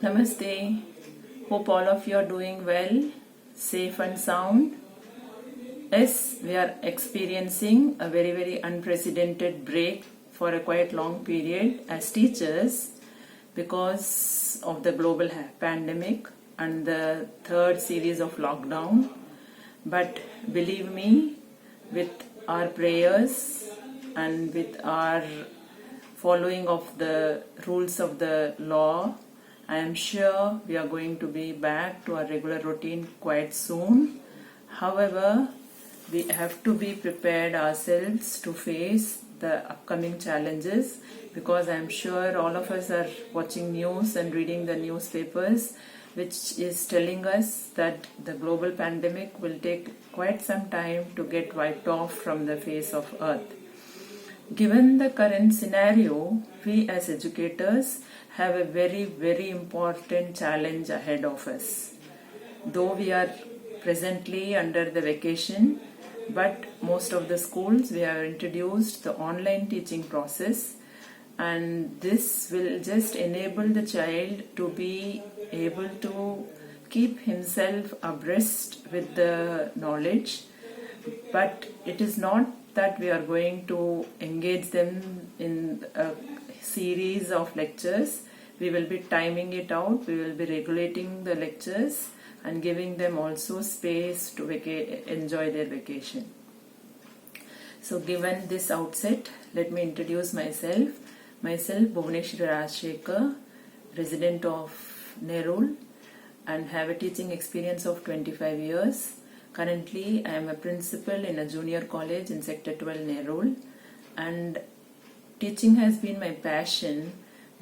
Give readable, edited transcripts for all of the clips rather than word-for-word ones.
Namaste. Hope all of you are doing well, safe and sound. Yes, we are experiencing a very unprecedented break for a quite long period as teachers because of the global pandemic and the third series of lockdown. But believe me, with our prayers and with our following of the rules of the law, I am sure we are going to be back to our regular routine quite soon. However, we have to be prepared ourselves to face the upcoming challenges, because I am sure all of us are watching news and reading the newspapers, which is telling us that the global pandemic will take quite some time to get wiped off from the face of earth. Given the current scenario, we as educators have a very important challenge ahead of us. Though we are presently under the vacation, but most of the schools we have introduced the online teaching process, and this will just enable the child to be able to keep himself abreast with the knowledge. But it is not that we are going to engage them in a series of lectures. We will be timing it out, we will be regulating the lectures and giving them also space to enjoy their vacation. So given this outset, let me introduce myself. Myself, Bhuvaneshwari Rajshekhar, resident of Nerul, and have a teaching experience of 25 years. Currently, I am a principal in a junior college in Sector 12 Nerul, and teaching has been my passion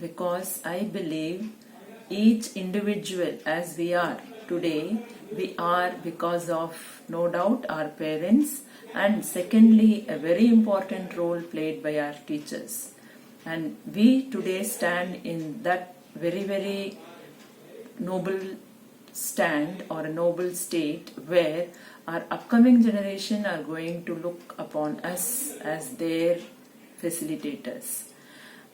because I believe each individual as we are today, we are because of no doubt our parents, and secondly a very important role played by our teachers. And we today stand in that very noble stand or a noble state where our upcoming generation are going to look upon us as their facilitators.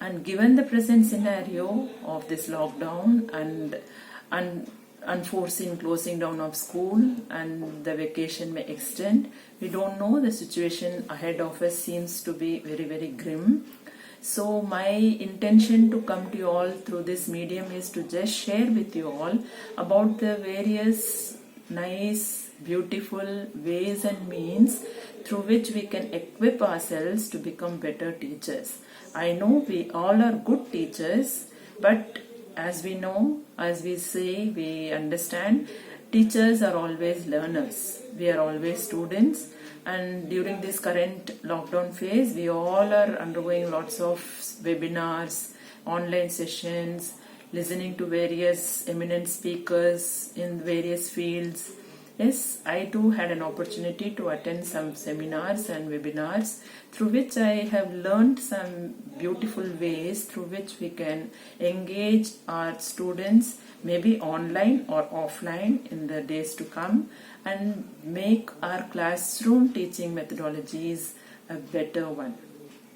And given the present scenario of this lockdown and unforeseen closing down of school and the vacation may extend, we don't know, the situation ahead of us seems to be very grim. So my intention to come to you all through this medium is to just share with you all about the various nice, beautiful ways and means through which we can equip ourselves to become better teachers. I know we all are good teachers, but as we know, as we say, we understand, teachers are always learners. We are always students. And during this current lockdown phase, we all are undergoing lots of webinars, online sessions, listening to various eminent speakers in various fields. Yes, I too had an opportunity to attend some seminars and webinars through which I have learned some beautiful ways through which we can engage our students, maybe online or offline in the days to come, and make our classroom teaching methodologies a better one.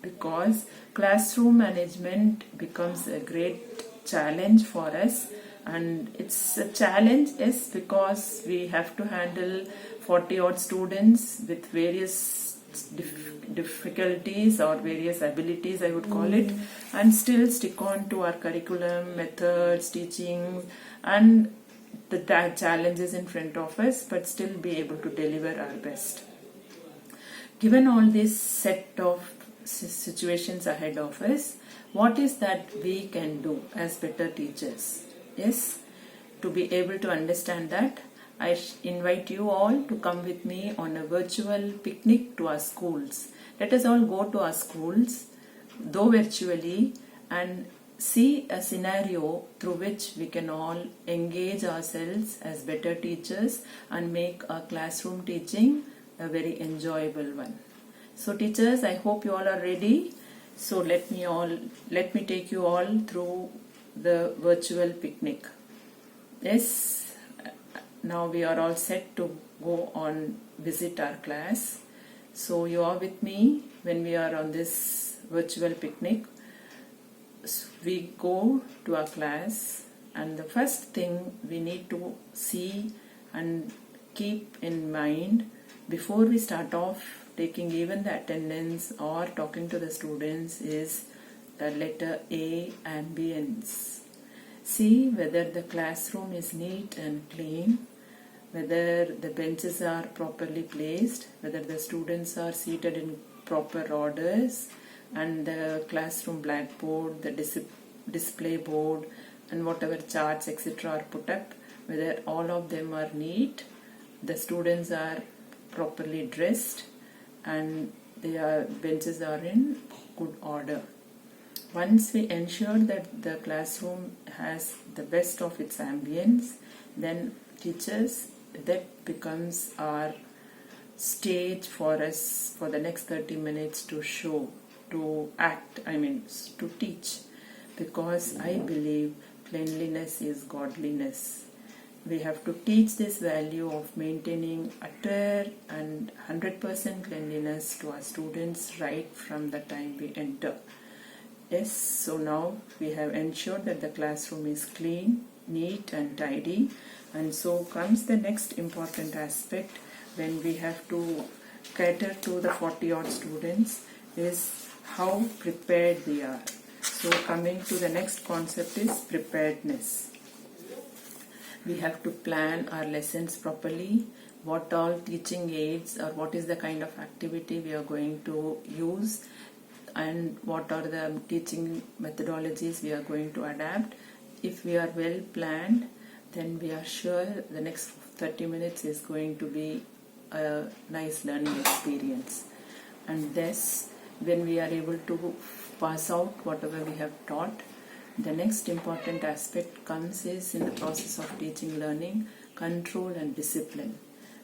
Because classroom management becomes a great challenge for us, and it's a challenge, yes, because we have to handle 40 odd students with various difficulties or various abilities, I would call it, and still stick on to our curriculum, methods, teaching, and the challenges in front of us, but still be able to deliver our best. Given all this set of situations ahead of us, what is that we can do as better teachers? Yes, to be able to understand that, I invite you all to come with me on a virtual picnic to our schools. Let us all go to our schools, though virtually, and see a scenario through which we can all engage ourselves as better teachers and make our classroom teaching a very enjoyable one. So teachers, I hope you all are ready. So let me take you all through the virtual picnic. Yes, now we are all set to go on visit our class. So you are with me when we are on this virtual picnic. We go to our class And the first thing we need to see and keep in mind before we start off taking even the attendance or talking to the students is the letter A, ambience. See whether the classroom is neat and clean, whether the benches are properly placed, whether the students are seated in proper orders, and the classroom blackboard, the display board, and whatever charts etc. are put up, whether all of them are neat, the students are properly dressed, and their benches are in good order. Once we ensure that the classroom has the best of its ambience, then teachers, that becomes our stage for us for the next 30 minutes to show, to act, to teach, because I believe cleanliness is godliness. We have to teach this value of maintaining utter and 100% cleanliness to our students right from the time we enter. Yes, so now we have ensured that the classroom is clean, neat and tidy, and so comes the next important aspect when we have to cater to the 40 odd students is how prepared we are. So coming to the next concept is preparedness. We have to plan our lessons properly, what all teaching aids or what is the kind of activity we are going to use, and what are the teaching methodologies we are going to adapt. If we are well planned, then we are sure the next 30 minutes is going to be a nice learning experience. And thus, when we are able to pass out whatever we have taught, the next important aspect comes is in the process of teaching learning, control and discipline.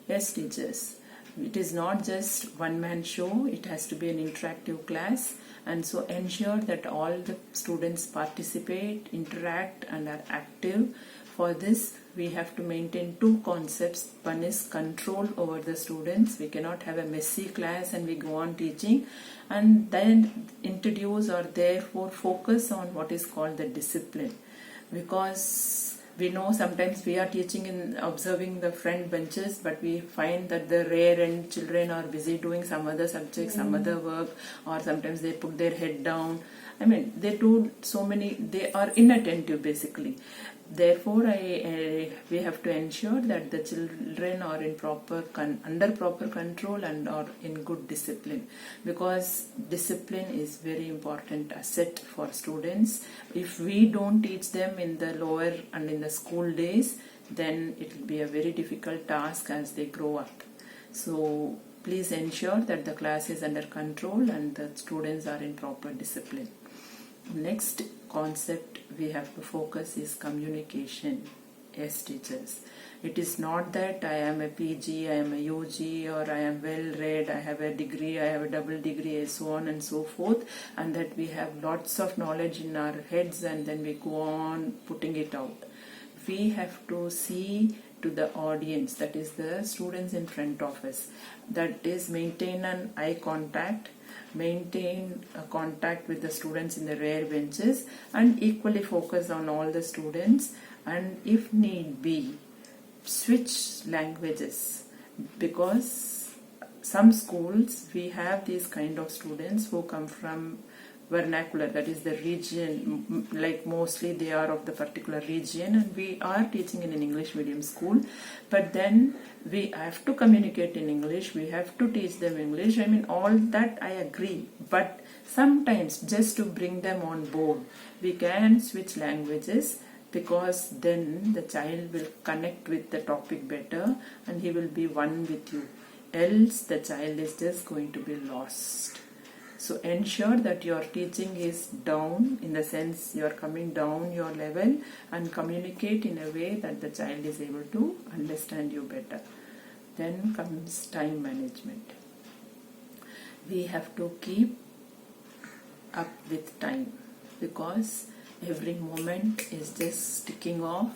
Yes, teachers, it is not just one-man show, it has to be an interactive class, and so ensure that all the students participate, interact and are active. For this, we have to maintain two concepts. One is control over the students. We cannot have a messy class and we go on teaching, and then introduce or therefore focus on what is called the discipline, because we know sometimes we are teaching in observing the front benches, but we find that the rear end children are busy doing some other subject, some other work, or sometimes they put their head down. They do so many, they are inattentive basically. Therefore, we have to ensure that the children are in under proper control and are in good discipline, because discipline is very important asset for students. If we don't teach them in the lower and in the school days, then it will be a very difficult task as they grow up. So please ensure that the class is under control and the students are in proper discipline. Next concept we have to focus is communication. Yes, teachers, it is not that I am a PG, I am a UG, or I am well read, I have a degree, I have a double degree, so on and so forth, and that we have lots of knowledge in our heads and then we go on putting it out. We have to see to the audience, that is the students in front of us, that is maintain an eye contact, maintain a contact with the students in the rear benches, and equally focus on all the students, and if need be switch languages, because some schools we have these kind of students who come from vernacular, that is the region, like mostly they are of the particular region, and we are teaching in an English medium school, but then we have to communicate in English, we have to teach them English. All that I agree, but sometimes just to bring them on board, we can switch languages, because then the child will connect with the topic better and he will be one with you. Else the child is just going to be lost. So ensure that your teaching is down, in the sense you are coming down your level, and communicate in a way that the child is able to understand you better. Then comes time management. We have to keep up with time, because every moment is just ticking off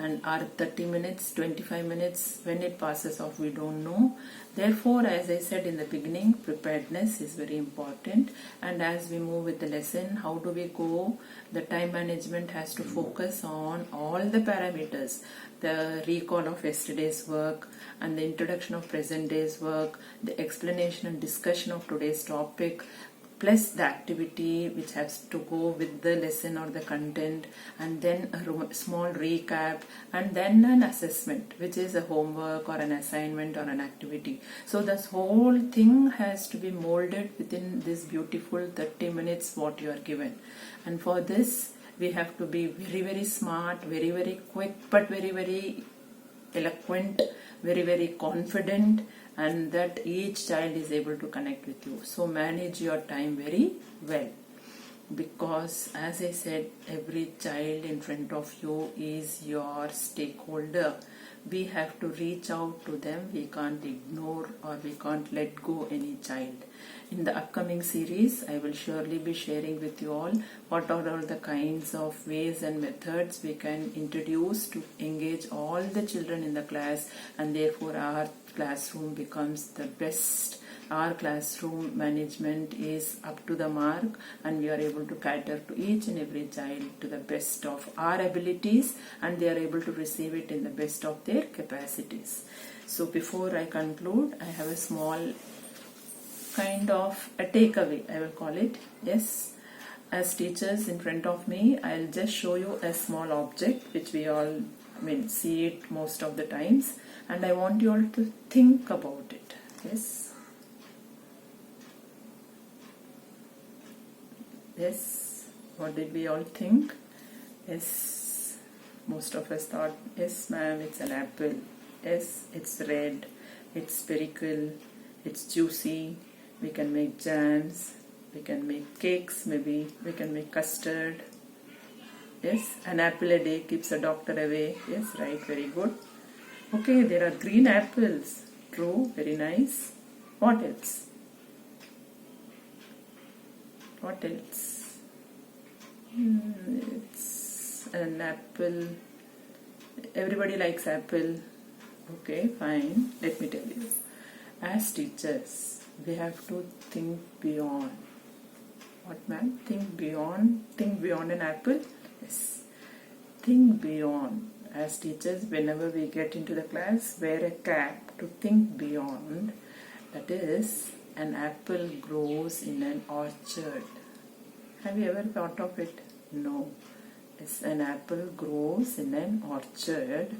and our 30 minutes, 25 minutes, when it passes off, we don't know. Therefore, as I said in the beginning, preparedness is very important. And as we move with the lesson, how do we go? The time management has to focus on all the parameters, the recall of yesterday's work and the introduction of present day's work, the explanation and discussion of today's topic, plus the activity which has to go with the lesson or the content, and then a small recap, and then an assessment, which is a homework or an assignment or an activity. So this whole thing has to be molded within this beautiful 30 minutes what you are given. And for this, we have to be very, very smart, very, very quick, but very, very eloquent, very, very confident, and that each child is able to connect with you. So manage your time very well, because as I said, every child in front of you is your stakeholder. We have to reach out to them. We can't ignore or we can't let go any child. In the upcoming series, I will surely be sharing with you all what are all the kinds of ways and methods we can introduce to engage all the children in the class, and therefore our classroom becomes the best. Our classroom management is up to the mark, and we are able to cater to each and every child to the best of our abilities, and they are able to receive it in the best of their capacities. So before I conclude, I have a small kind of a takeaway, I will call it. Yes, as teachers in front of me, I'll just show you a small object which we all see it most of the times, and I want you all to think about it. Yes, yes, what did we all think? Yes, most of us thought, yes ma'am, it's an apple. Yes, it's red, it's spherical, it's juicy, we can make jams, we can make cakes, maybe we can make custard. Yes, an apple a day keeps a doctor away. Yes, right, very good. Okay, there are green apples. True, very nice. What else? What else? It's an apple. Everybody likes apple. Okay, fine. Let me tell you. As teachers, we have to think beyond. What, ma'am? Think beyond an apple? Yes. Think beyond. As teachers, whenever we get into the class, wear a cap to think beyond. That is, an apple grows in an orchard. Have you ever thought of it? No. Yes, an apple grows in an orchard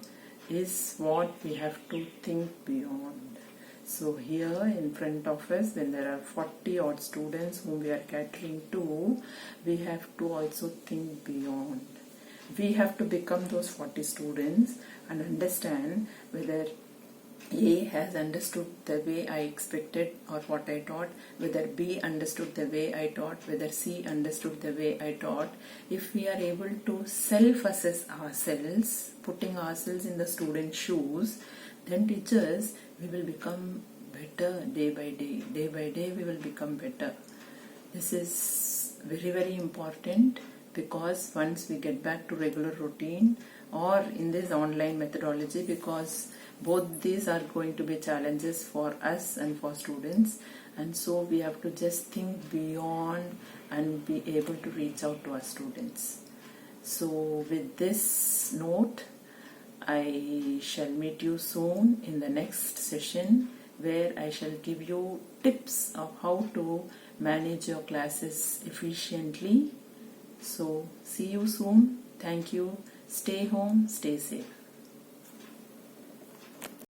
is what we have to think beyond. So here in front of us, when there are 40 odd students whom we are catering to, we have to also think beyond. We have to become those 40 students and understand whether A has understood the way I expected or what I taught, whether B understood the way I taught, whether C understood the way I taught. If we are able to self-assess ourselves, putting ourselves in the student's shoes, then teachers, we will become better day by day. Day by day we will become better. This is very, very important, because once we get back to regular routine or in this online methodology, because both these are going to be challenges for us and for students, and so we have to just think beyond and be able to reach out to our students. So with this note, I shall meet you soon in the next session, where I shall give you tips of how to manage your classes efficiently. So see you soon. Thank you. Stay home, stay safe.